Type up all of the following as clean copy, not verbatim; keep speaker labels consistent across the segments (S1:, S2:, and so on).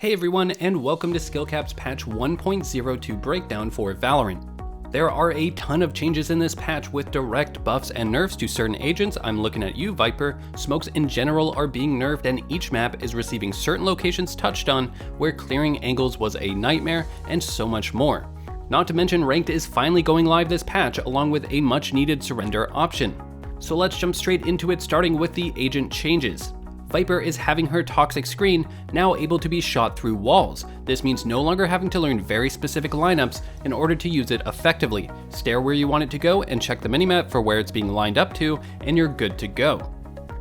S1: Hey everyone, and welcome to SkillCapped's patch 1.02 breakdown for Valorant. There are a ton of changes in this patch with direct buffs and nerfs to certain agents. I'm looking at you, VIPER. Smokes in general are being nerfed, and each map is receiving certain locations touched on where clearing angles was a nightmare, and so much more. Not to mention Ranked is finally going live this patch along with a much needed surrender option. So let's jump straight into it, starting with the agent changes. VIPER is having her toxic screen now able to be shot through walls. This means no longer having to learn very specific lineups in order to use it effectively. Stare where you want it to go and check the minimap for where it's being lined up to, and you're good to go.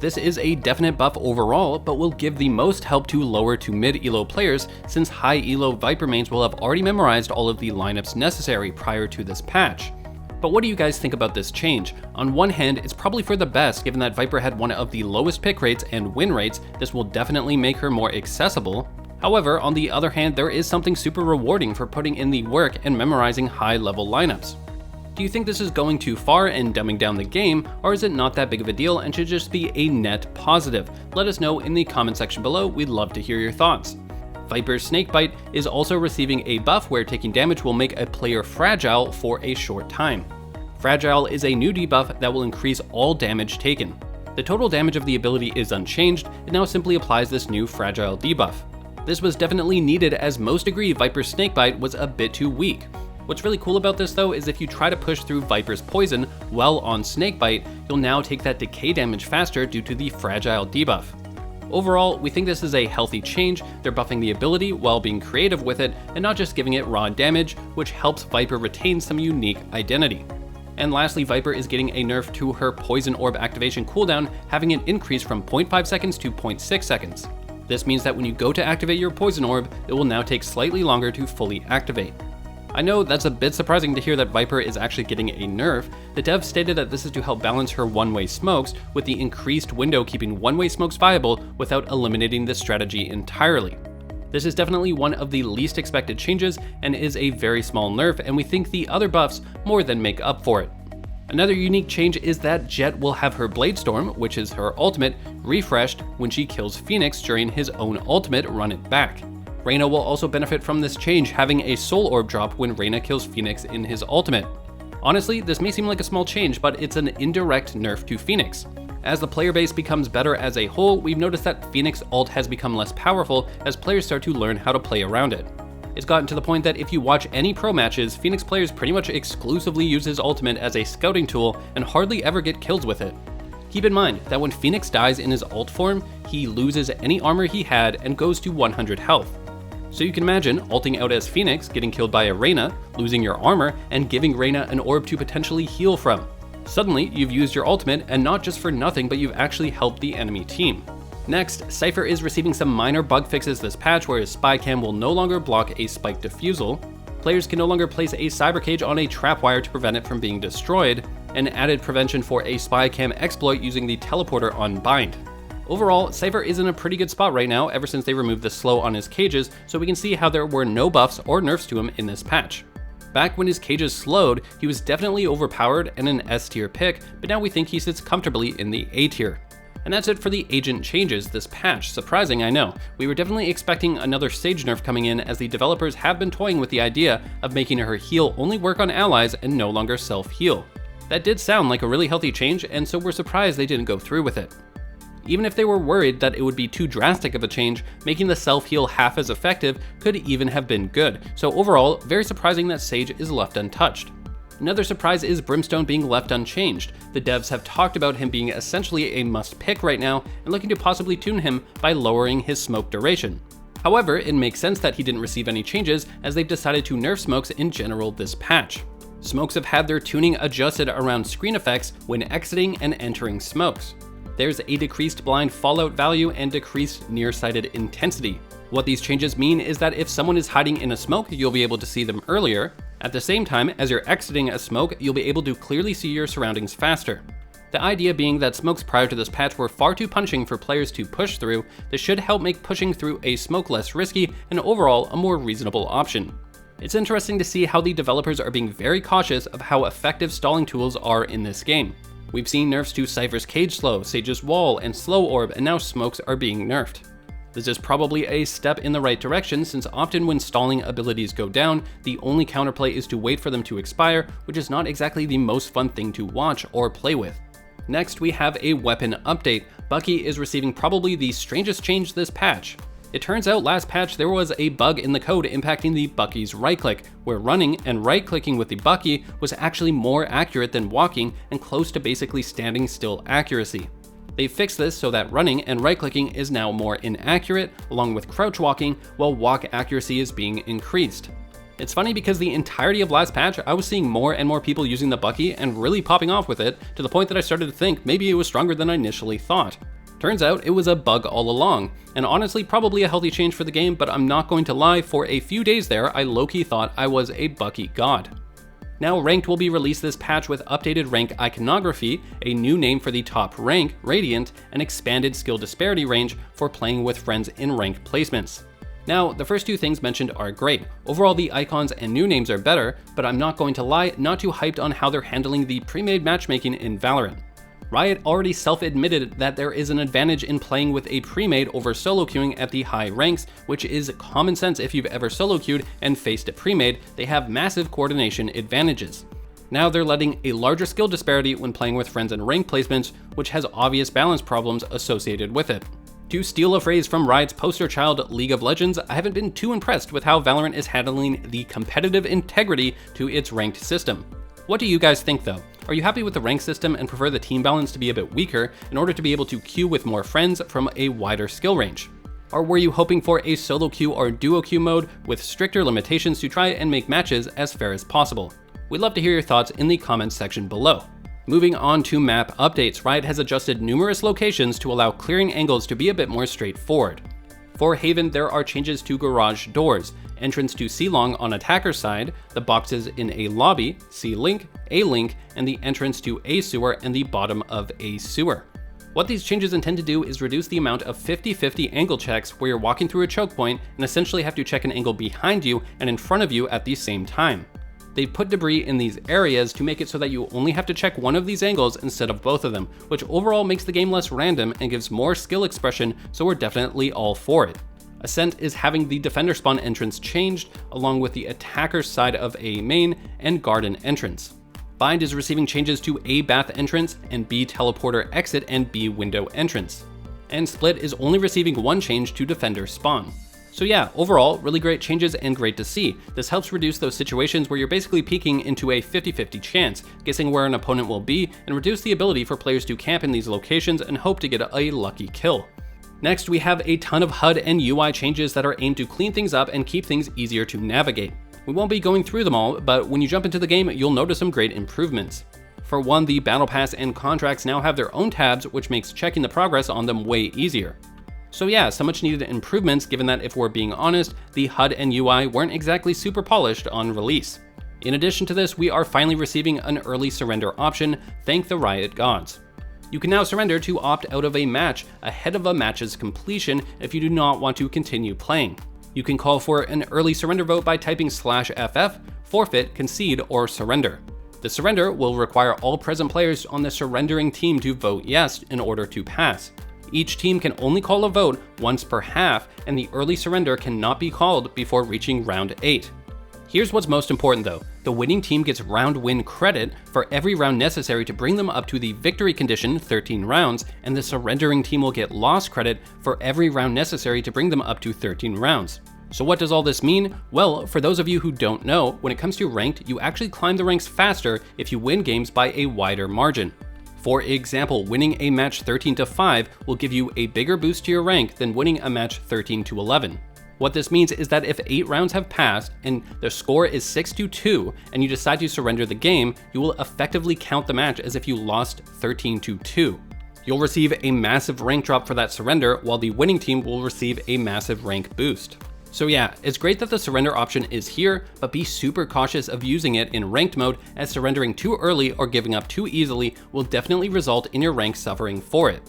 S1: This is a definite buff overall, but will give the most help to lower to mid elo players, since high elo VIPER mains will have already memorized all of the lineups necessary prior to this patch. But what do you guys think about this change? On one hand, it's probably for the best given that VIPER had one of the lowest pick rates and win rates. This will definitely make her more accessible. However, on the other hand, there is something super rewarding for putting in the work and memorizing high level lineups. Do you think this is going too far and dumbing down the game, or is it not that big of a deal and should just be a net positive? Let us know in the comment section below, we'd love to hear your thoughts. VIPER's Snakebite is also receiving a buff where taking damage will make a player fragile for a short time. Fragile is a new debuff that will increase all damage taken. The total damage of the ability is unchanged, it now simply applies this new fragile debuff. This was definitely needed, as most agree VIPER's Snakebite was a bit too weak. What's really cool about this though is if you try to push through VIPER's poison while on Snakebite, you'll now take that decay damage faster due to the fragile debuff. Overall, we think this is a healthy change. They're buffing the ability while being creative with it and not just giving it raw damage, which helps VIPER retain some unique identity. And lastly, VIPER is getting a nerf to her Poison Orb activation cooldown, having an increase from 0.5 seconds to 0.6 seconds. This means that when you go to activate your Poison Orb, it will now take slightly longer to fully activate. I know that's a bit surprising to hear that VIPER is actually getting a nerf. The dev stated that this is to help balance her one-way smokes, with the increased window keeping one-way smokes viable without eliminating this strategy entirely. This is definitely one of the least expected changes and is a very small nerf, and we think the other buffs more than make up for it. Another unique change is that Jett will have her Blade Storm, which is her ultimate, refreshed when she kills Phoenix during his own ultimate Run It Back. Reyna will also benefit from this change, having a Soul Orb drop when Reyna kills Phoenix in his ultimate. Honestly, this may seem like a small change, but it's an indirect nerf to Phoenix. As the player base becomes better as a whole, we've noticed that Phoenix ult has become less powerful as players start to learn how to play around it. It's gotten to the point that if you watch any pro matches, Phoenix players pretty much exclusively use his ultimate as a scouting tool and hardly ever get kills with it. Keep in mind that when Phoenix dies in his ult form, he loses any armor he had and goes to 100 health. So you can imagine ulting out as Phoenix, getting killed by a Reyna, losing your armor, and giving Reyna an orb to potentially heal from. Suddenly, you've used your ultimate, and not just for nothing, but you've actually helped the enemy team. Next, Cypher is receiving some minor bug fixes this patch, where his spy cam will no longer block a spike defusal. Players can no longer place a cyber cage on a trap wire to prevent it from being destroyed, and added prevention for a spy cam exploit using the teleporter on bind. Overall, Cypher is in a pretty good spot right now ever since they removed the slow on his cages, so we can see how there were no buffs or nerfs to him in this patch. Back when his cages slowed, he was definitely overpowered and an S tier pick, but now we think he sits comfortably in the A tier. And that's it for the agent changes this patch. Surprising, I know. We were definitely expecting another Sage nerf coming in, as the developers have been toying with the idea of making her heal only work on allies and no longer self-heal. That did sound like a really healthy change, and so we're surprised they didn't go through with it. Even if they were worried that it would be too drastic of a change, making the self-heal half as effective could even have been good. So overall, very surprising that Sage is left untouched. Another surprise is Brimstone being left unchanged. The devs have talked about him being essentially a must pick right now and looking to possibly tune him by lowering his smoke duration. However, it makes sense that he didn't receive any changes, as they've decided to nerf smokes in general this patch. Smokes have had their tuning adjusted around screen effects when exiting and entering smokes. There's a decreased blind fallout value and decreased nearsighted intensity. What these changes mean is that if someone is hiding in a smoke, you'll be able to see them earlier. At the same time, as you're exiting a smoke, you'll be able to clearly see your surroundings faster. The idea being that smokes prior to this patch were far too punishing for players to push through. This should help make pushing through a smoke less risky and overall a more reasonable option. It's interesting to see how the developers are being very cautious of how effective stalling tools are in this game. We've seen nerfs to Cypher's Cage Slow, Sage's Wall, and Slow Orb, and now smokes are being nerfed. This is probably a step in the right direction, since often when stalling abilities go down, the only counterplay is to wait for them to expire, which is not exactly the most fun thing to watch or play with. Next, we have a weapon update. Bucky is receiving probably the strangest change this patch. It turns out last patch there was a bug in the code impacting the Bucky's right click, where running and right clicking with the Bucky was actually more accurate than walking and close to basically standing still accuracy. They fixed this so that running and right clicking is now more inaccurate, along with crouch walking, while walk accuracy is being increased. It's funny because the entirety of last patch I was seeing more and more people using the Bucky and really popping off with it, to the point that I started to think maybe it was stronger than I initially thought. Turns out it was a bug all along, and honestly probably a healthy change for the game, but I'm not going to lie, for a few days there I low-key thought I was a Bucky god. Now Ranked will be released this patch with updated rank iconography, a new name for the top rank, Radiant, and expanded skill disparity range for playing with friends in ranked placements. Now, the first two things mentioned are great. Overall, the icons and new names are better, but I'm not going to lie, not too hyped on how they're handling the pre-made matchmaking in Valorant. Riot already self-admitted that there is an advantage in playing with a pre-made over solo queuing at the high ranks, which is common sense if you've ever solo queued and faced a pre-made. They have massive coordination advantages. Now they're letting a larger skill disparity when playing with friends in rank placements, which has obvious balance problems associated with it. To steal a phrase from Riot's poster child League of Legends, I haven't been too impressed with how Valorant is handling the competitive integrity to its ranked system. What do you guys think though? Are you happy with the rank system and prefer the team balance to be a bit weaker in order to be able to queue with more friends from a wider skill range? Or were you hoping for a solo queue or duo queue mode with stricter limitations to try and make matches as fair as possible? We'd love to hear your thoughts in the comments section below. Moving on to map updates, Riot has adjusted numerous locations to allow clearing angles to be a bit more straightforward. For Haven, there are changes to garage doors, entrance to C-Long on attacker's side, the boxes in a lobby, C-Link, A-Link, and the entrance to A sewer and the bottom of A sewer. What these changes intend to do is reduce the amount of 50-50 angle checks where you're walking through a choke point and essentially have to check an angle behind you and in front of you at the same time. They've put debris in these areas to make it so that you only have to check one of these angles instead of both of them, which overall makes the game less random and gives more skill expression, so we're definitely all for it. Ascent is having the defender spawn entrance changed, along with the attacker's side of A main and garden entrance. Bind is receiving changes to A bath entrance and B teleporter exit and B window entrance. And Split is only receiving one change to defender spawn. So yeah, overall, really great changes and great to see. This helps reduce those situations where you're basically peeking into a 50-50 chance, guessing where an opponent will be, and reduce the ability for players to camp in these locations and hope to get a lucky kill. Next, we have a ton of HUD and UI changes that are aimed to clean things up and keep things easier to navigate. We won't be going through them all, but when you jump into the game, you'll notice some great improvements. For one, the Battle Pass and contracts now have their own tabs, which makes checking the progress on them way easier. So yeah, some much needed improvements, given that if we're being honest, the HUD and UI weren't exactly super polished on release. In addition to this, we are finally receiving an early surrender option, thank the Riot gods. You can now surrender to opt out of a match ahead of a match's completion if you do not want to continue playing. You can call for an early surrender vote by typing /FF, forfeit, concede, or surrender. The surrender will require all present players on the surrendering team to vote yes in order to pass. Each team can only call a vote once per half, and the early surrender cannot be called before reaching round 8. Here's what's most important though, the winning team gets round win credit for every round necessary to bring them up to the victory condition, 13 rounds, and the surrendering team will get loss credit for every round necessary to bring them up to 13 rounds. So what does all this mean? Well, for those of you who don't know, when it comes to ranked, you actually climb the ranks faster if you win games by a wider margin. For example, winning a match 13-5 will give you a bigger boost to your rank than winning a match 13-11. What this means is that if 8 rounds have passed and the score is 6-2 and you decide to surrender the game, you will effectively count the match as if you lost 13-2. You'll receive a massive rank drop for that surrender, while the winning team will receive a massive rank boost. So yeah, it's great that the surrender option is here, but be super cautious of using it in ranked mode, as surrendering too early or giving up too easily will definitely result in your rank suffering for it.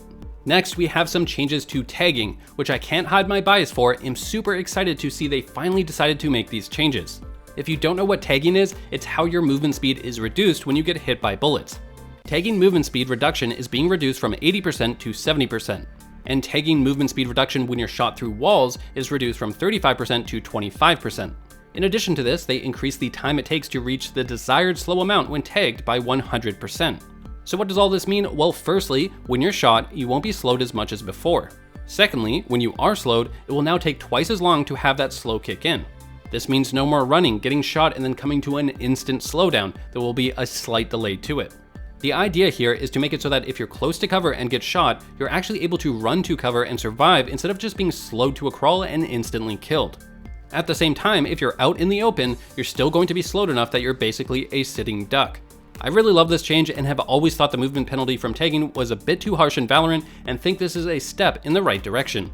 S1: Next, we have some changes to tagging, which I can't hide my bias for. I'm super excited to see they finally decided to make these changes. If you don't know what tagging is, it's how your movement speed is reduced when you get hit by bullets. Tagging movement speed reduction is being reduced from 80% to 70%. and tagging movement speed reduction when you're shot through walls is reduced from 35% to 25%. In addition to this, they increase the time it takes to reach the desired slow amount when tagged by 100%. So what does all this mean? Well, firstly, when you're shot, you won't be slowed as much as before. Secondly, when you are slowed, it will now take twice as long to have that slow kick in. This means no more running, getting shot, and then coming to an instant slowdown. There will be a slight delay to it. The idea here is to make it so that if you're close to cover and get shot, you're actually able to run to cover and survive instead of just being slowed to a crawl and instantly killed. At the same time, if you're out in the open, you're still going to be slowed enough that you're basically a sitting duck. I really love this change and have always thought the movement penalty from tagging was a bit too harsh in Valorant and think this is a step in the right direction.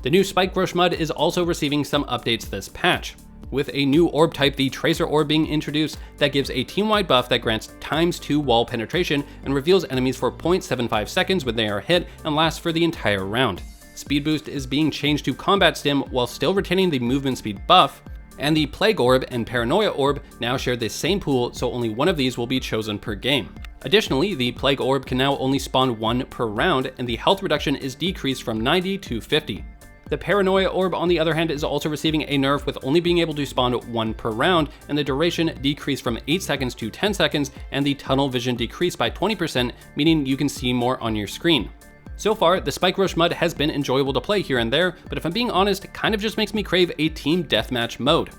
S1: The new Spike Rush Mud is also receiving some updates this patch, with a new orb type, the Tracer Orb, being introduced that gives a team-wide buff that grants ×2 wall penetration and reveals enemies for 0.75 seconds when they are hit and lasts for the entire round. Speed Boost is being changed to Combat Stim while still retaining the movement speed buff, and the Plague Orb and Paranoia Orb now share the same pool, so only one of these will be chosen per game. Additionally, the Plague Orb can now only spawn one per round, and the health reduction is decreased from 90 to 50. The Paranoia Orb, on the other hand, is also receiving a nerf with only being able to spawn one per round, and the duration decreased from 8 seconds to 10 seconds, and the tunnel vision decreased by 20%, meaning you can see more on your screen. So far, the Spike Rush Mud has been enjoyable to play here and there, but if I'm being honest, it kind of just makes me crave a team deathmatch mode.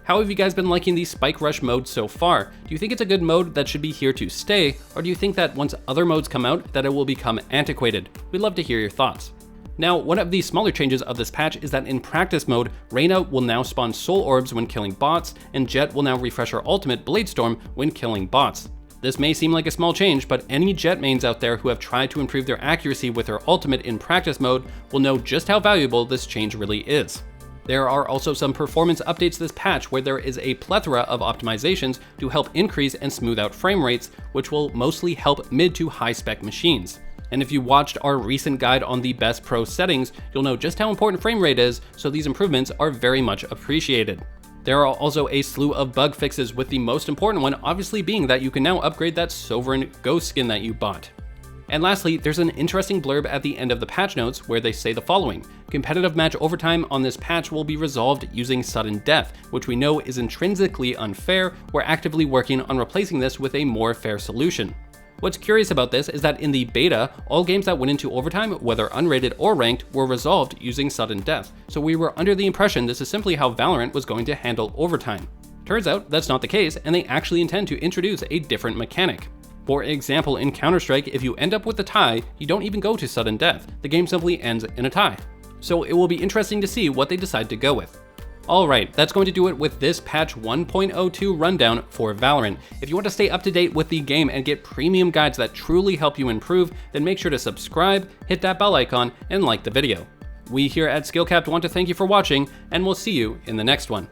S1: How have you guys been liking the Spike Rush mode so far? Do you think it's a good mode that should be here to stay, or do you think that once other modes come out, that it will become antiquated? We'd love to hear your thoughts. Now, one of the smaller changes of this patch is that in practice mode, Reyna will now spawn soul orbs when killing bots, and Jet will now refresh her ultimate Bladestorm when killing bots. This may seem like a small change, but any Jet mains out there who have tried to improve their accuracy with their ultimate in practice mode will know just how valuable this change really is. There are also some performance updates this patch where there is a plethora of optimizations to help increase and smooth out frame rates, which will mostly help mid to high spec machines. And if you watched our recent guide on the best pro settings, you'll know just how important frame rate is, so these improvements are very much appreciated. There are also a slew of bug fixes, with the most important one obviously being that you can now upgrade that Sovereign Ghost skin that you bought. And lastly, there's an interesting blurb at the end of the patch notes where they say the following: competitive match overtime on this patch will be resolved using sudden death, which we know is intrinsically unfair. We're actively working on replacing this with a more fair solution. What's curious about this is that in the beta, all games that went into overtime, whether unrated or ranked, were resolved using sudden death, so we were under the impression this is simply how Valorant was going to handle overtime. Turns out that's not the case, and they actually intend to introduce a different mechanic. For example, in Counter-Strike, if you end up with a tie, you don't even go to sudden death, the game simply ends in a tie. So it will be interesting to see what they decide to go with. Alright, that's going to do it with this patch 1.02 rundown for Valorant. If you want to stay up to date with the game and get premium guides that truly help you improve, then make sure to subscribe, hit that bell icon, and like the video. We here at SkillCapped want to thank you for watching, and we'll see you in the next one.